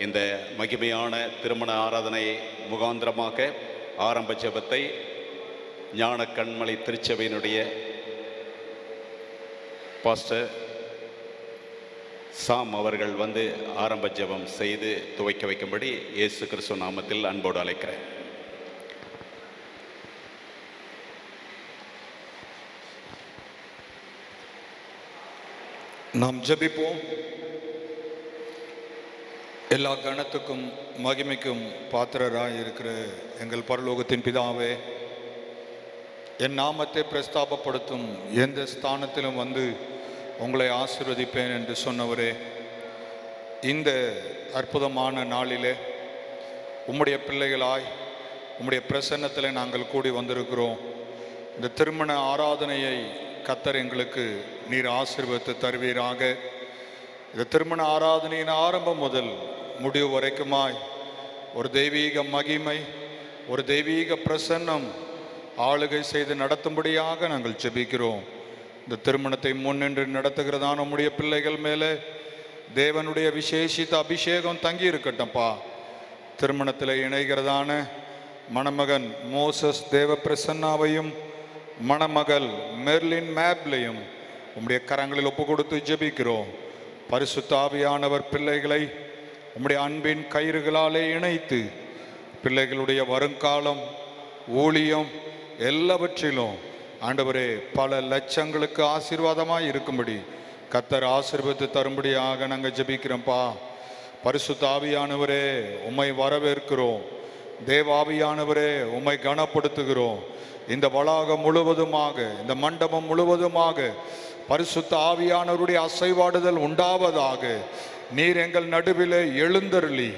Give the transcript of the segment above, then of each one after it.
இந்த மகிமையான திருமண ஆராதனை முகாந்திரமாக ஆரம்ப ஜெபத்தை ஞான கண்மலை திருச்சபையினுடைய பாஸ்டர் சாம் அவர்கள் வந்து ஆரம்ப ஜெபம் செய்து துவக்கி வைக்கும்படி இயேசு கிறிஸ்து நாமத்தில் அன்போடு அழைக்கிறேன். நாம் ஜெபிப்போம். எல்லா கணத்துக்கும் மகிமைக்கும் பாத்திரராய் இருக்கிற எங்கள் பரலோகத்தின் பிதாவே, என் நாமத்தை பிரஸ்தாபப்படுத்தும் எந்த ஸ்தானத்திலும் வந்து உங்களை ஆசீர்வதிப்பேன் என்று சொன்னவரே, இந்த அற்புதமான நாளிலே உம்முடைய பிள்ளைகளாய் உம்முடைய பிரசன்னத்தில் நாங்கள் கூடி வந்திருக்கிறோம். இந்த திருமண ஆராதனையை கர்த்தர் எங்களுக்கு நீர் ஆசீர்வதித்து தருவீராக. இந்த திருமண ஆராதனையின் ஆரம்பம் முதல் முடிவு வரைக்குமாய் ஒரு தெய்வீக மகிமை, ஒரு தெய்வீக பிரசன்னம் ஆளுகை செய்து நடத்தும்படியாக நாங்கள் ஜெபிக்கிறோம். இந்த திருமணத்தை முன்னின்று நடத்துகிறதான நம்முடைய பிள்ளைகள் மேலே தேவனுடைய விசேஷித்த அபிஷேகம் தங்கி இருக்கட்டும்ப்பா. திருமணத்தில் இணைகிறதான மணமகன் மோசஸ் தேவ பிரசன்னாவையும் மணமகள் மெர்லின் மேப்லையும் உம்முடைய கரங்களில் ஒப்பு கொடுத்து ஜெபிக்கிறோம். பரிசுத்த ஆவியானவர் பிள்ளைகளை உம்முடைய அன்பின் கயிறுகளாலே இணைத்து பிள்ளைகளுடைய வருங்காலம், ஊழியம் எல்லாவற்றிலும் ஆண்டவரே பல லட்சங்களுக்கு ஆசீர்வாதமாக இருக்கும்படி கர்த்தர் ஆசீர்வதித்து தரும்படியாக நாங்கள் ஜெபிக்கிறோம்ப்பா. பரிசுத்த ஆவியானவரே உம்மை வரவேற்கிறோம். தேவாவியானவரே உம்மை கனப்படுத்துகிறோம். இந்த வளாகம் முழுவதுமாக, இந்த மண்டபம் முழுவதுமாக பரிசுத்த ஆவியானவருடைய அசைவாடுதல் உண்டாவதாக. நீர் எங்கள் நடுவில் எழுந்தருளி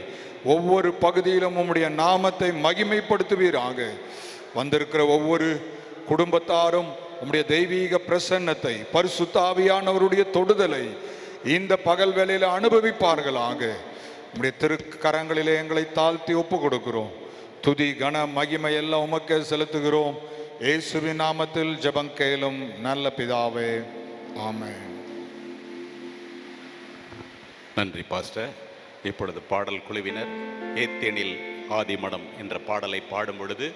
ஒவ்வொரு பகுதியிலும் உம்முடைய நாமத்தை மகிமைப்படுத்துவீராக. வந்திருக்கிற ஒவ்வொரு குடும்பத்தாரும் உம்முடைய தெய்வீக பிரசன்னத்தை, பரிசுத்த ஆவியானவருடைய தொடுதலை இந்த பகல் வேளையில் அனுபவிப்பார்களாக. உம்முடைய திருக்கரங்களிலே எங்களை தாழ்த்தி ஒப்பு கொடுக்கிறோம். துதி கன மகிமை எல்லாம் உமக்கே செலுத்துகிறோம். இயேசுவின் நாமத்தில் ஜெபம் கேளும் நல்ல பிதாவே, ஆமென். நன்றி பாஸ்டர். இப்பொழுது பாடல் குழுவினர் ஏத்தேனில் ஆதிமடம் என்ற பாடலை பாடும் பொழுது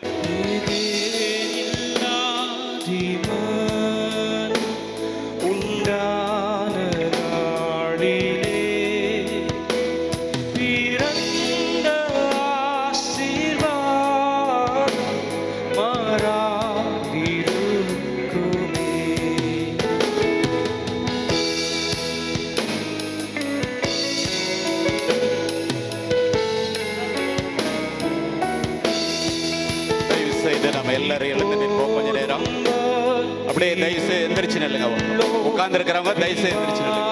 எல்லாரும் எழுந்து நிற்போம். கொஞ்ச நேரம் அப்படியே தயவுசு எந்திரிச்சு நில்லுங்க. உட்கார்ந்து இருக்கிறவங்க தயவுசு எந்திரிச்சு நில்லுங்க.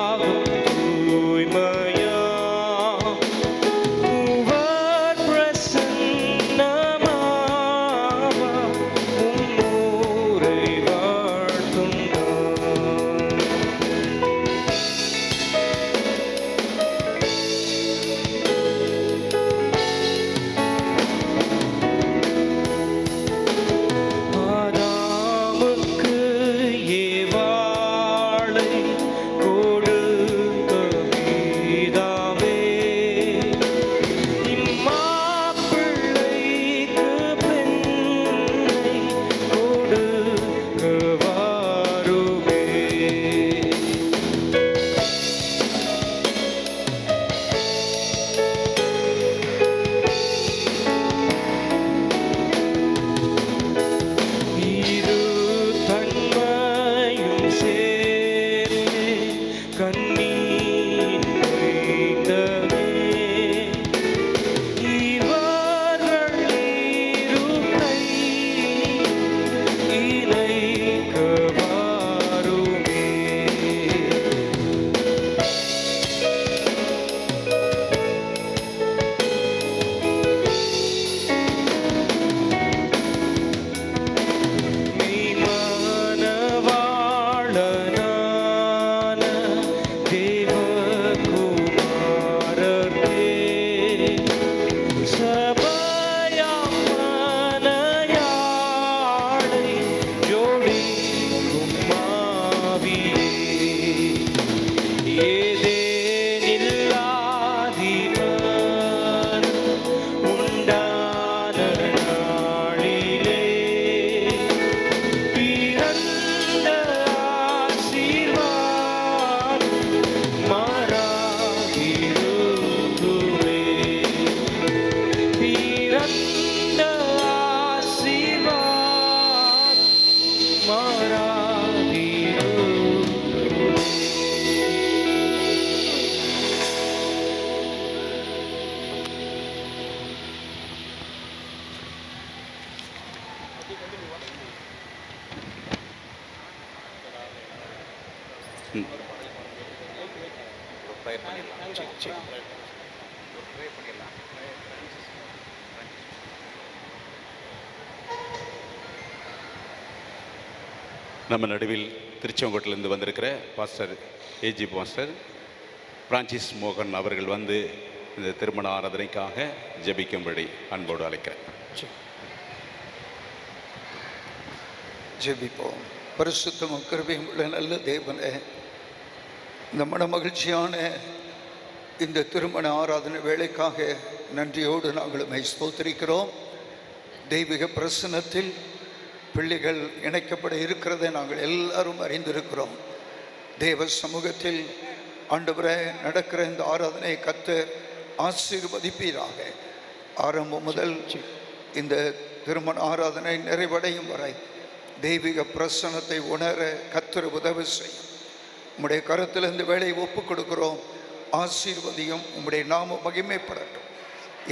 கொடு ப்ரேயர் பண்ணிடலாம். சரி சரி ப்ரேயர் பண்ணிடலாம். நம்ம நடுவில் திருச்செங்கோட்டிலிருந்து வந்திருக்கிற பாஸ்டர் ஏஜி பாஸ்டர் பிரான்சிஸ் மோகன் அவர்கள் வந்து இந்த திருமண ஆராதனைக்காக ஜெபிக்கும்படி அன்போடு அழைக்கிறேன். ஜெபிப்போம். பரிசுத்தமும் கிருபையும் உள்ள நல்ல தேவனே, இந்த மன மகிழ்ச்சியான இந்த திருமண ஆராதனை வேலைக்காக நன்றியோடு நாங்கள் உம்மை ஸ்தோத்திரிக்கிறோம். தெய்வீக பிரசன்னத்தில் பிள்ளைகள் இணைக்கப்பட இருக்கிறதை நாங்கள் எல்லாரும் அறிந்திருக்கிறோம். தேவ சமூகத்தில் ஆண்டவரே நடக்கிற இந்த ஆராதனை கர்த்தர் ஆசீர்வதிப்பீராக. ஆரம்பம் முதல் இந்த திருமண ஆராதனை நிறைவடையும் வரை தெய்வீக பிரசன்னத்தை உணர கர்த்தர் உதவி செய்யும். உம்முடைய கருத்தில் இந்த வேலையை ஒப்புக் கொடுக்கிறோம். ஆசீர்வதியும். உம்முடைய நாமம் மகிமைப்படட்டும்.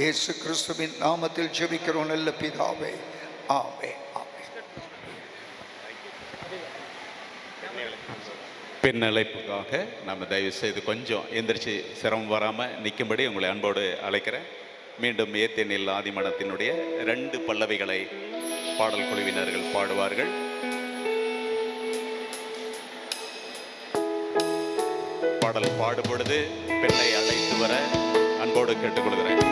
இயேசு கிறிஸ்துவின் நாமத்தில் ஜெபிக்கிறோம் நல்ல பிதாவே. ஆமென். பெண் அழைப்புக்காக நம்ம தயவு செய்து கொஞ்சம் எந்திரிச்சு சிரமம் வராமல் நிற்கும்படி உங்களை அன்போடு அழைக்கிறேன். மீண்டும் ஏத்தேனில் ஆதிமனத்தினுடைய 2 பல்லவிகளை பாடல் குழுவினர்கள் பாடுவார்கள். பாடல் பாடுபொழுது பெண்ணை அழைத்து வர அன்போடு கேட்டுக்கொள்கிறேன்.